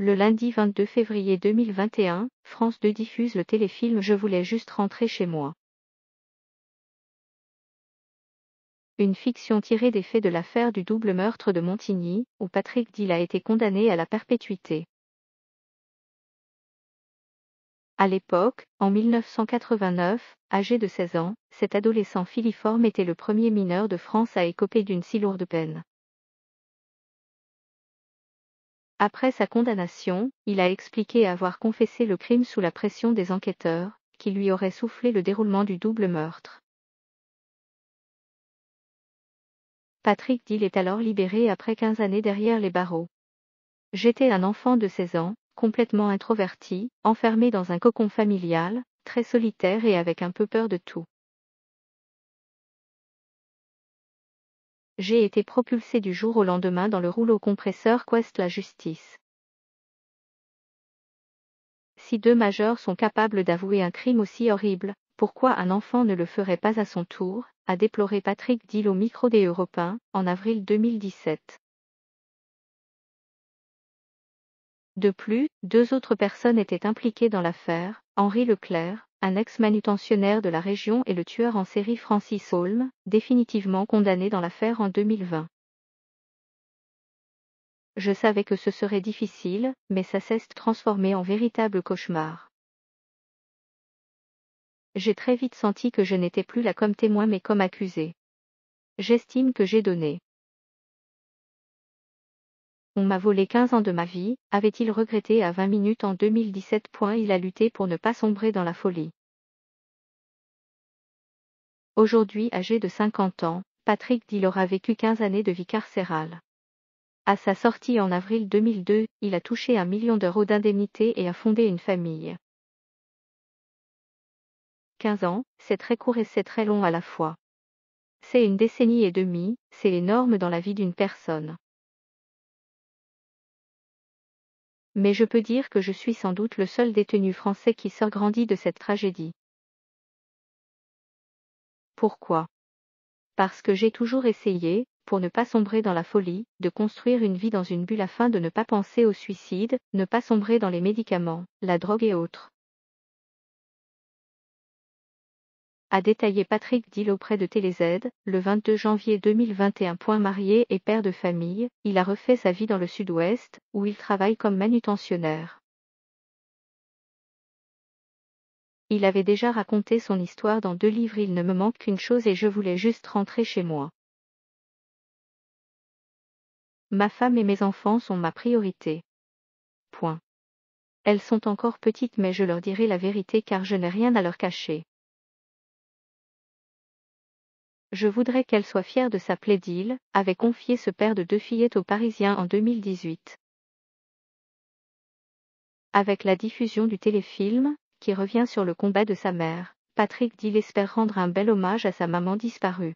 Le lundi 22 février 2021, France 2 diffuse le téléfilm Je voulais juste rentrer chez moi. Une fiction tirée des faits de l'affaire du double meurtre de Montigny, où Patrick Dill a été condamné à la perpétuité. À l'époque, en 1989, âgé de 16 ans, cet adolescent filiforme était le premier mineur de France à écoper d'une si lourde peine. Après sa condamnation, il a expliqué avoir confessé le crime sous la pression des enquêteurs, qui lui auraient soufflé le déroulement du double meurtre. Patrick Dill est alors libéré après 15 années derrière les barreaux. J'étais un enfant de 16 ans, complètement introverti, enfermé dans un cocon familial, très solitaire et avec un peu peur de tout. J'ai été propulsé du jour au lendemain dans le rouleau compresseur qu'est la justice. Si deux majeurs sont capables d'avouer un crime aussi horrible, pourquoi un enfant ne le ferait pas à son tour, a déploré Patrick Dill au micro des Européens, en avril 2017. De plus, deux autres personnes étaient impliquées dans l'affaire, Henri Leclerc, un ex-manutentionnaire de la région et le tueur en série Francis Holm, définitivement condamné dans l'affaire en 2020. Je savais que ce serait difficile, mais ça s'est transformé en véritable cauchemar. J'ai très vite senti que je n'étais plus là comme témoin mais comme accusé. J'estime que j'ai donné. On m'a volé 15 ans de ma vie, avait-il regretté à 20 minutes en 2017. Il a lutté pour ne pas sombrer dans la folie. Aujourd'hui âgé de 50 ans, Patrick Dill aura vécu 15 années de vie carcérale. À sa sortie en avril 2002, il a touché 1 million d'euros d'indemnité et a fondé une famille. 15 ans, c'est très court et c'est très long à la fois. C'est une décennie et demie, c'est énorme dans la vie d'une personne. Mais je peux dire que je suis sans doute le seul détenu français qui sort grandi de cette tragédie. Pourquoi ? Parce que j'ai toujours essayé, pour ne pas sombrer dans la folie, de construire une vie dans une bulle afin de ne pas penser au suicide, ne pas sombrer dans les médicaments, la drogue et autres. A détaillé Patrick Dill auprès de TéléZ, le 22 janvier 2021. Marié et père de famille, il a refait sa vie dans le sud-ouest, où il travaille comme manutentionnaire. Il avait déjà raconté son histoire dans 2 livres. Il ne me manque qu'une chose et je voulais juste rentrer chez moi. Ma femme et mes enfants sont ma priorité. Point. Elles sont encore petites mais je leur dirai la vérité car je n'ai rien à leur cacher. Je voudrais qu'elle soit fière de s'appeler Dill, avait confié ce père de 2 fillettes aux Parisiens en 2018. Avec la diffusion du téléfilm, qui revient sur le combat de sa mère, Patrick Dill espère rendre un bel hommage à sa maman disparue.